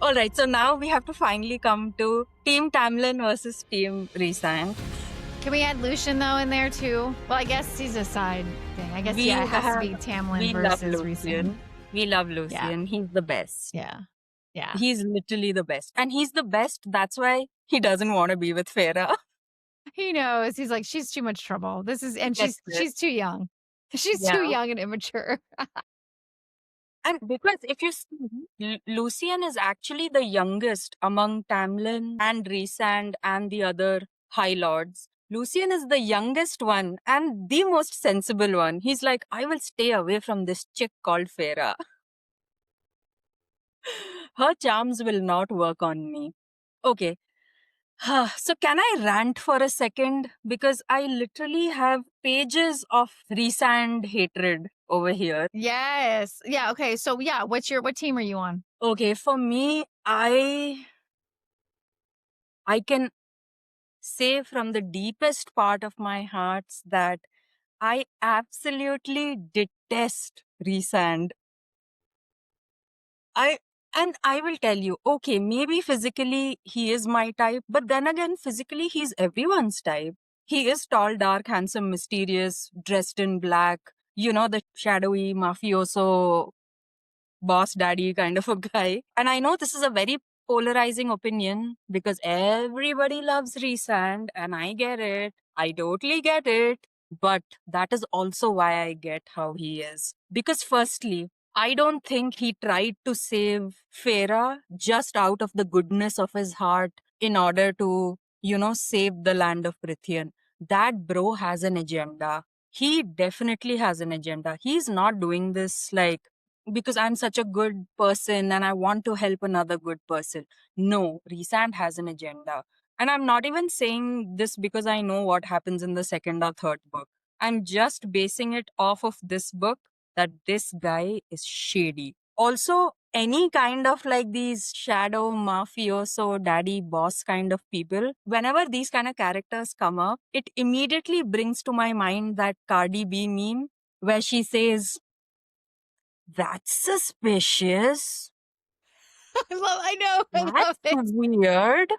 All right, so now we have to finally come to Team Tamlin versus Team Rhysand. Can we add Lucien though in there too? Well, I guess he's a side thing. I guess it has to be Tamlin versus Rhysand. We love Lucien. He's the best. Yeah. He's literally the best. And he's the best. That's why he doesn't want to be with feyre. He knows. He's like, she's too much trouble. She's too young. She's too young and immature. And because if you see, Lucien is actually the youngest among Tamlin and Rhysand and the other High Lords. Lucien is the youngest one and the most sensible one. He's like, I will stay away from this chick called feyre. Her charms will not work on me. Okay. So can I rant for a second? Because I literally have pages of Rhysand hatred over here. Yes. Yeah. Okay. So what team are you on? Okay, for me, I can say from the deepest part of my heart that I absolutely detest Rhysand. I will tell you, okay, maybe physically he is my type, but then again, physically he's everyone's type. He is tall, dark, handsome, mysterious, dressed in black, the shadowy mafioso boss daddy kind of a guy. And I know this is a very polarizing opinion because everybody loves Rhysand and I get it. I totally get it. But that is also why I get how he is. Because firstly, I don't think he tried to save feyre just out of the goodness of his heart in order to, save the land of Prithian. That bro has an agenda. He definitely has an agenda. He's not doing this because I'm such a good person and I want to help another good person. No, Rhysand has an agenda. And I'm not even saying this because I know what happens in the second or third book. I'm just basing it off of this book that this guy is shady. Also, any kind of these shadow mafioso daddy boss kind of people, whenever these kind of characters come up, it immediately brings to my mind that Cardi B meme where she says, "That's suspicious. I love That's it. weird."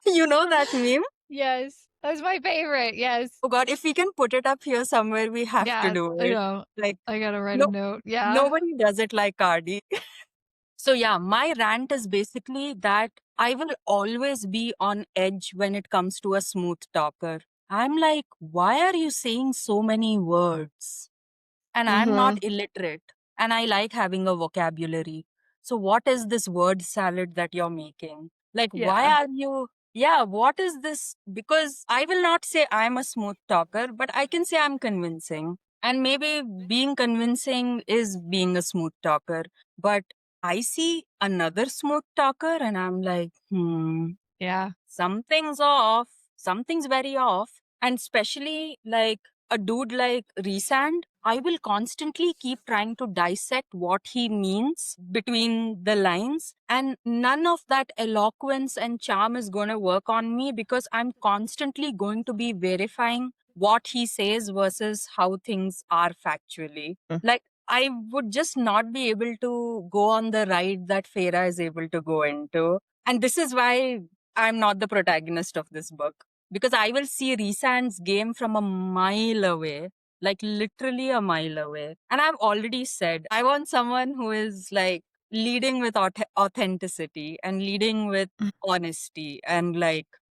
You know that meme? Yes. That's my favorite. Yes. Oh God, if we can put it up here somewhere, we have to do I it. know. Like, I gotta write a no, note. Yeah. nobody does it like Cardi. So yeah, my rant is basically that I will always be on edge when it comes to a smooth talker. I'm like, why are you saying so many words? And I'm not illiterate and I like having a vocabulary. So what is this word salad that you're making? Why are you, what is this? Because I will not say I'm a smooth talker, but I can say I'm convincing. And maybe being convincing is being a smooth talker. But I see another smooth talker and I'm like, Yeah. something's off. Something's very off. And especially a dude like Rhysand, I will constantly keep trying to dissect what he means between the lines. And none of that eloquence and charm is going to work on me because I'm constantly going to be verifying what he says versus how things are factually. I would just not be able to go on the ride that feyre is able to go into. And this is why I'm not the protagonist of this book. Because I will see Rhysand's game from a mile away, literally a mile away. And I've already said, I want someone who is leading with authenticity and leading with honesty and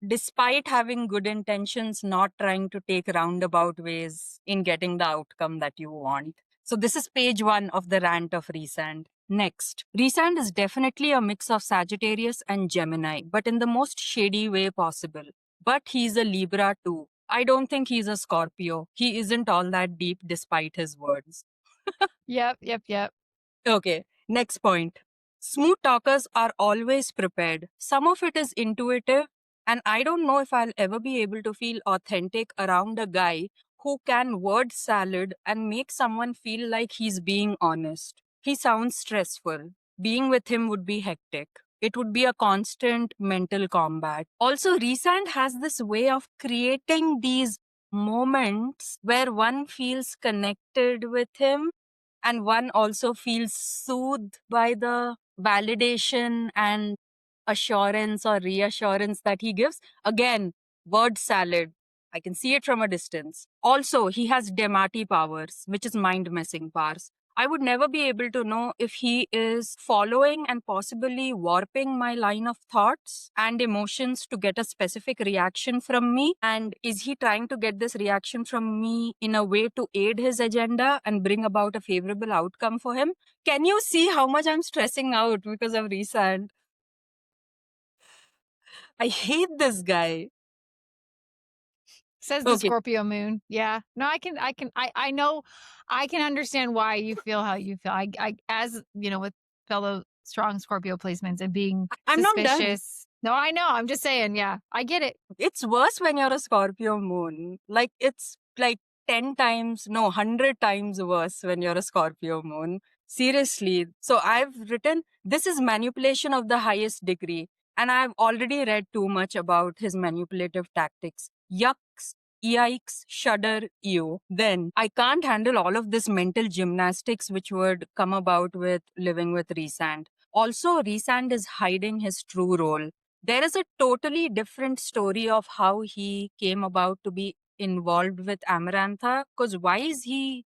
despite having good intentions, not trying to take roundabout ways in getting the outcome that you want. So this is page 1 of the rant of Rhysand. Next, Rhysand is definitely a mix of Sagittarius and Gemini, but in the most shady way possible. But he's a Libra too. I don't think he's a Scorpio. He isn't all that deep despite his words. Yep. Okay, next point. Smooth talkers are always prepared. Some of it is intuitive, and I don't know if I'll ever be able to feel authentic around a guy who can word salad and make someone feel like he's being honest. He sounds stressful. Being with him would be hectic. It would be a constant mental combat. Also, Rhysand has this way of creating these moments where one feels connected with him and one also feels soothed by the validation and assurance or reassurance that he gives. Again, word salad. I can see it from a distance. Also, he has Demati powers, which is mind messing powers. I would never be able to know if he is following and possibly warping my line of thoughts and emotions to get a specific reaction from me. And is he trying to get this reaction from me in a way to aid his agenda and bring about a favorable outcome for him? Can you see how much I'm stressing out because of Rhysand? I hate this guy. Says the Okay, Scorpio moon. Yeah. No, I know, I can understand why you feel how you feel. As you know, with fellow strong Scorpio placements and being I'm not done. suspicious. No, I know. I'm just saying. Yeah, I get it. It's worse when you're a Scorpio moon. Like, it's like 10 times, no, 100 times worse when you're a Scorpio moon. Seriously. So I've written, this is manipulation of the highest degree. And I've already read too much about his manipulative tactics. Yucks, yikes, shudder, ew. Then I can't handle all of this mental gymnastics which would come about with living with Rhysand. Also, Rhysand is hiding his true role. There is a totally different story of how he came about to be involved with Amarantha. Because why is he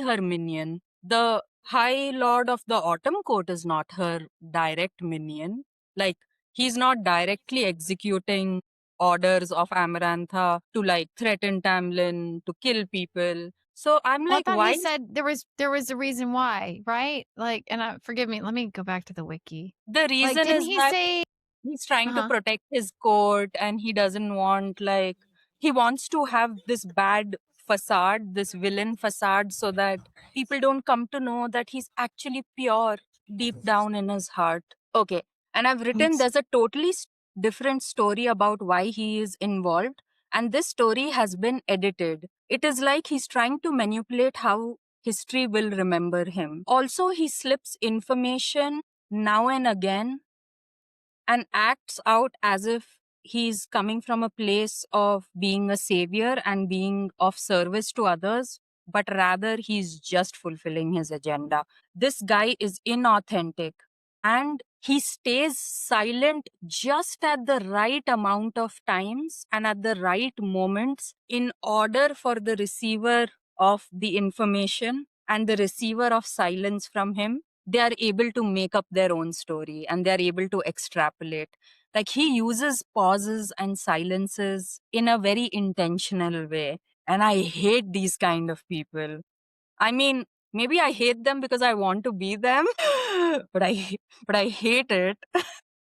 her minion? The High Lord of the Autumn Court is not her direct minion. Like, he's not directly executing orders of Amarantha to like threaten Tamlin, to kill people. So I'm Well, I like, thought he why? said there was a reason why, right? Like, and forgive me. Let me go back to the wiki. The Like, reason didn't is he that say? he's trying to Uh-huh. protect his court and he doesn't want, like, he wants to have this bad facade, this villain facade, so that people don't come to know that he's actually pure deep down in his heart. Okay. And I've written there's a totally different story about why he is involved. And this story has been edited. It is like he's trying to manipulate how history will remember him. Also, he slips information now and again and acts out as if he's coming from a place of being a savior and being of service to others, but rather he's just fulfilling his agenda. This guy is inauthentic and he stays silent just at the right amount of times and at the right moments in order for the receiver of the information and the receiver of silence from him, they are able to make up their own story and they are able to extrapolate. Like, he uses pauses and silences in a very intentional way. And I hate these kind of people. I mean, maybe I hate them because I want to be them, but I hate it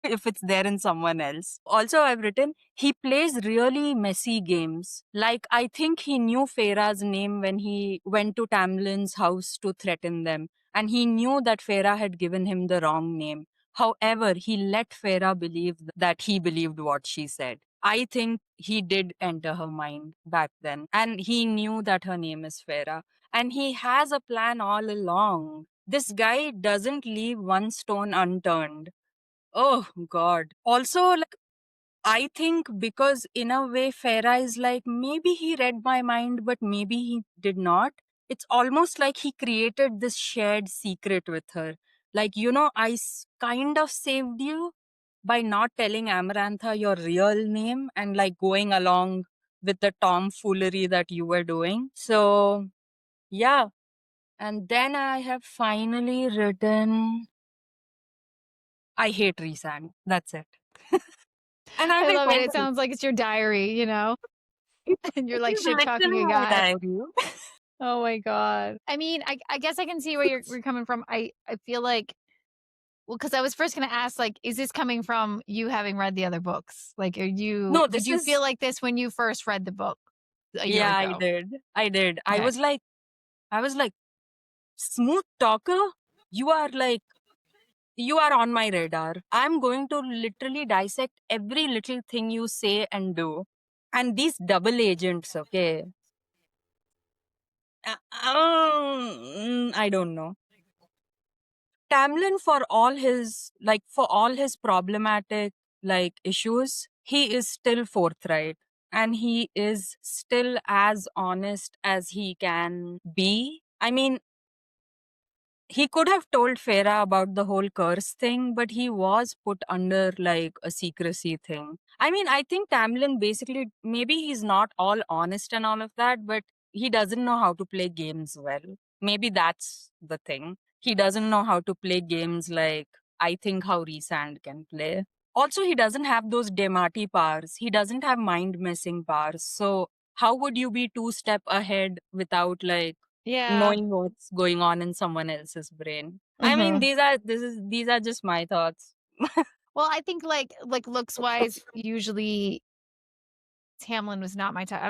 if it's there in someone else. Also, I've written, he plays really messy games. Like, I think he knew Feyre's name when he went to Tamlin's house to threaten them. And he knew that Feyre had given him the wrong name. However, he let Feyre believe that he believed what she said. I think he did enter her mind back then. And he knew that her name is Feyre. And he has a plan all along. This guy doesn't leave one stone unturned. Oh God. Also, like, I think because in a way Farah is like, maybe he read my mind, but maybe he did not. It's almost like he created this shared secret with her. Like, kind of saved you by not telling Amarantha your real name and like going along with the tomfoolery that you were doing. So, yeah. And then I have finally written, I hate Rhysand. That's it. And I I will love it. tell It you, sounds like it's your diary, you know, and you're it like is shit talking literally a my guy. diary. Oh my god. I mean, I guess I can see where you're coming from. I feel like, well, because I was first gonna ask, like, is this coming from you having read the other books? Like, No, did this you feel is, like this when you first read the book a year yeah, I ago? did. I did. Okay. I was like, smooth talker, you are like, you are on my radar. I'm going to literally dissect every little thing you say and do. And these double agents, okay, I don't know. Tamlin, for all his problematic like issues, he is still forthright and he is still as honest as he can be. I mean, he could have told Feyre about the whole curse thing, but he was put under like a secrecy thing. I mean, I think Tamlin basically, maybe he's not all honest and all of that, but he doesn't know how to play games well. Maybe that's the thing. He doesn't know how to play games like I think how Rhysand can play. Also, he doesn't have those Demati powers. He doesn't have mind messing powers. So, how would you be two step ahead without like Yeah. knowing what's going on in someone else's brain? I mean, Hmm. these are just my thoughts. Well, I think like looks wise, usually Tamlin was not my type.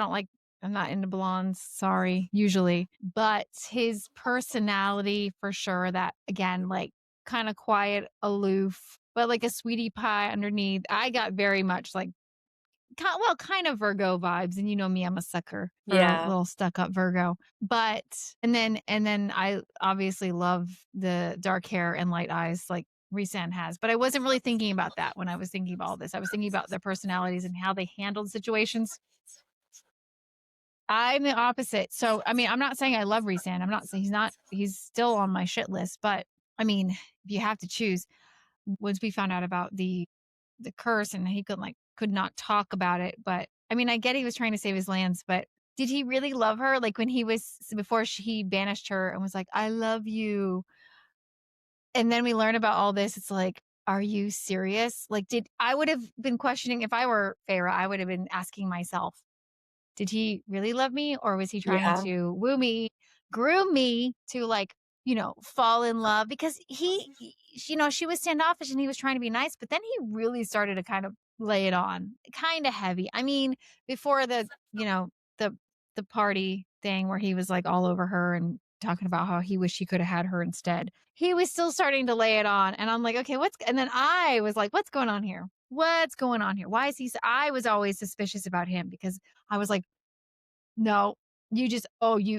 I'm not into blondes, sorry, usually. But his personality for sure, that again, like kind of quiet, aloof, but like a sweetie pie underneath. I got very much like kind of Virgo vibes. And you know me, I'm a sucker for a Yeah. little stuck up Virgo. But and then I obviously love the dark hair and light eyes like Rhysand has. But I wasn't really thinking about that when I was thinking about all this. I was thinking about their personalities and how they handled situations. I'm the opposite. So, I mean, I'm not saying I love Rhysand. I'm not saying he's still on my shit list. But I mean, if you have to choose, once we found out about the curse and he could not talk about it. But I mean, I get he was trying to save his lands, but did he really love her? Like when he banished her and was like, I love you. And then we learn about all this. It's like, are you serious? Like, I would have been questioning if I were Feyre, I would have been asking myself, did he really love me or was he trying Yeah. to woo me, groom me to like, fall in love? Because she was standoffish and he was trying to be nice, but then he really started to kind of lay it on, kind of heavy. I mean, before the the party thing where he was like all over her and talking about how he wished he could have had her instead. He was still starting to lay it on and I'm like, "Okay, and then I was like, what's going on here? What's going on here? Why is I was always suspicious about him because I was like, no, you just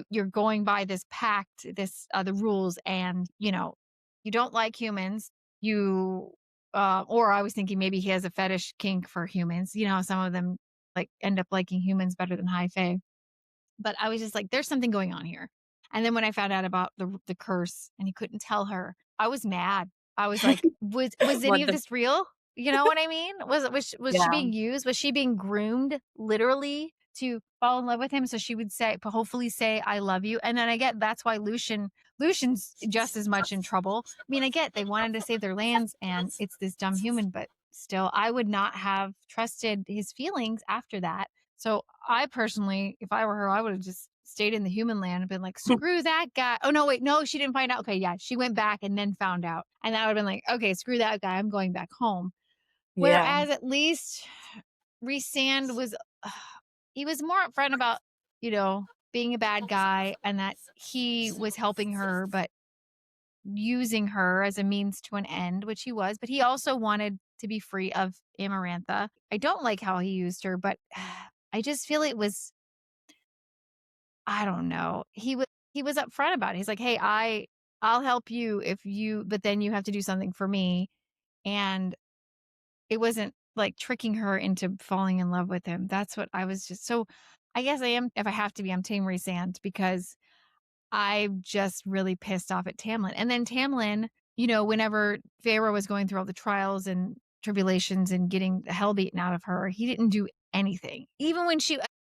you're going by this pact, the rules, and you don't like humans. You or I was thinking maybe he has a fetish kink for humans. Some of them like end up liking humans better than high fae. But I was just like, there's something going on here. And then when I found out about the curse and he couldn't tell her, I was mad. I was like, was any What of the this real? You know what I mean? Was she Yeah. being used? Was she being groomed literally to fall in love with him so she would hopefully say I love you? And then I get that's why Lucian's just as much in trouble. I mean, I get they wanted to save their lands and it's this dumb human, but still I would not have trusted his feelings after that. So I personally, if I were her, I would have just stayed in the human land and been like, screw that guy. Oh no, wait, no, she didn't find out. Okay, yeah, she went back and then found out. And that would have been like, okay, screw that guy. I'm going back home. Yeah. Whereas at least Rhysand was he was more upfront about, being a bad guy and that he was helping her, but using her as a means to an end, which he was, but he also wanted to be free of Amarantha. I don't like how he used her, but I just feel it was I don't know. He was upfront about it. He's like, "Hey, I'll help you but then you have to do something for me." And it wasn't like tricking her into falling in love with him. That's what I was just so I guess I am if I have to be, I'm Team Rhysand because I'm just really pissed off at Tamlin. And then Tamlin, whenever Feyre was going through all the trials and tribulations and getting the hell beaten out of her, he didn't do anything. Even when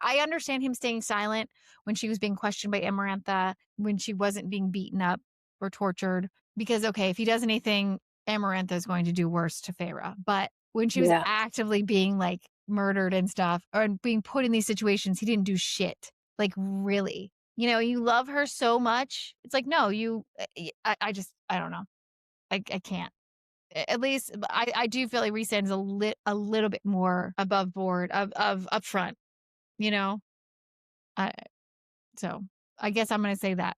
I understand him staying silent when she was being questioned by Amarantha, when she wasn't being beaten up or tortured. Because, okay, if he does anything, Amarantha is going to do worse to Feyre. But when she was Yeah. actively being like murdered and stuff or being put in these situations, he didn't do shit. Like, really? You love her so much. It's like, no, I don't know. I can't. At least I do feel like Rhysand's a little bit more above board of upfront, you know? I so I guess I'm gonna say that.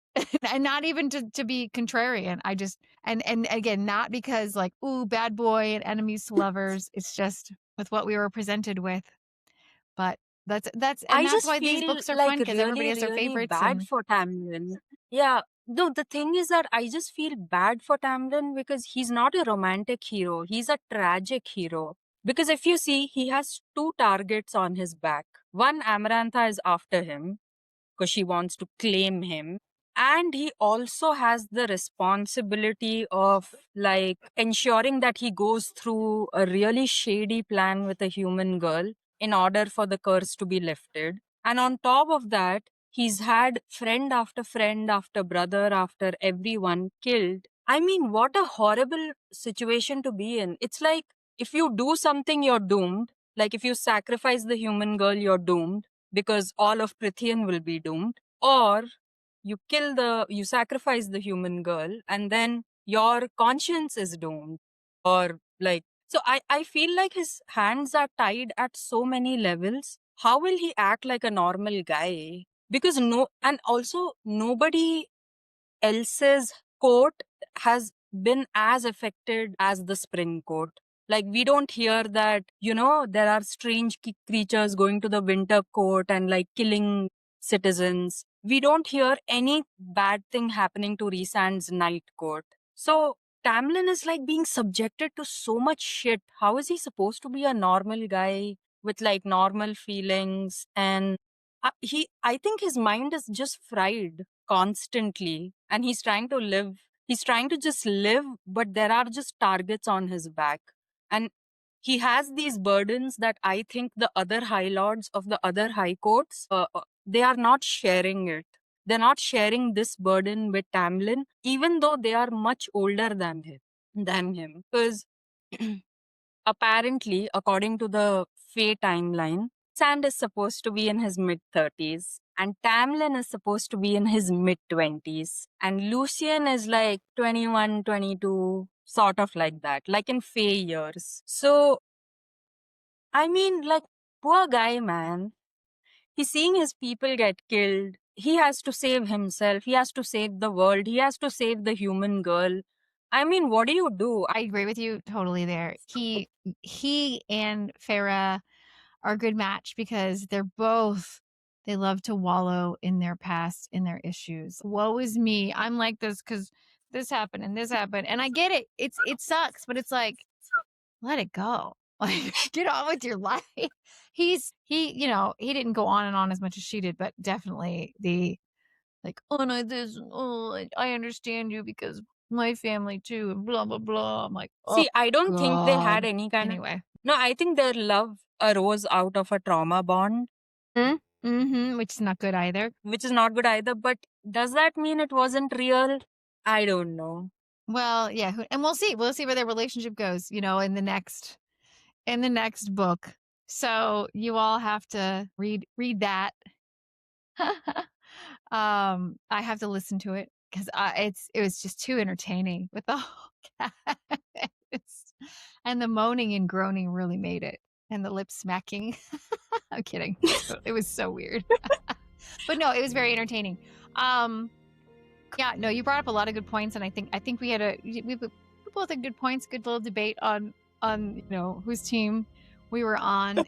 And not even to be contrarian. I just and again, not because like, ooh, bad boy and enemies to lovers. It's just with what we were presented with. But I that's just why these feel books are fun like because everybody really, has their really favorites bad and for Tamlin. Yeah. No, the thing is that I just feel bad for Tamlin because he's not a romantic hero. He's a tragic hero. Because if you see, he has two targets on his back. One, Amarantha is after him because she wants to claim him. And he also has the responsibility of like ensuring that he goes through a really shady plan with a human girl in order for the curse to be lifted. And on top of that, he's had friend after brother after everyone killed. I mean, what a horrible situation to be in. It's like if you do something, you're doomed. Like if you sacrifice the human girl, you're doomed because all of Prithian will be doomed. Or you sacrifice the human girl and then your conscience is doomed. Or like, so I feel like his hands are tied at so many levels. How will he act like a normal guy? Because no, and also nobody else's court has been as affected as the spring court. Like, we don't hear that, there are strange creatures going to the winter court and like killing citizens. We don't hear any bad thing happening to Rhysand's night court. So, Tamlin is like being subjected to so much shit. How is he supposed to be a normal guy with like normal feelings? And I think his mind is just fried constantly, and he's trying to just live, but there are just targets on his back. And he has these burdens that I think the other high lords of the other high courts, they are not sharing it. They're not sharing this burden with Tamlin, even though they are much older than him. Because apparently, according to the Fae timeline, Sand is supposed to be in his mid 30s, and Tamlin is supposed to be in his mid 20s, and Lucien is like 21, 22, sort of like that, like in Fae years. So, I mean, like, poor guy, man. He's seeing his people get killed. He has to save himself. He has to save the world. He has to save the human girl. I mean, what do you do? I agree with you totally there. He and Feyre are a good match because they love to wallow in their past, in their issues. Woe is me. I'm like this because this happened and this happened. And I get it. It sucks, but it's like, let it go. Like, get on with your life. He didn't go on and on as much as she did, but definitely the like, oh no, this, oh, I understand you because my family too, and blah blah blah. I'm like, oh See, I don't think they had god. any kind of. Anyway, No, I think their love arose out of a trauma bond, which is not good either. which is not good either. But does that mean it wasn't real? I don't know. Well, yeah, and we'll see. We'll see where their relationship goes. In the next book. So you all have to read that. I have to listen to it because it was just too entertaining with the whole cast. And the moaning and groaning really made it, and the lip smacking. I'm kidding. It was so weird, but no, it was very entertaining. Yeah, no, you brought up a lot of good points, and I think we both had good points, good little debate on whose team we were on.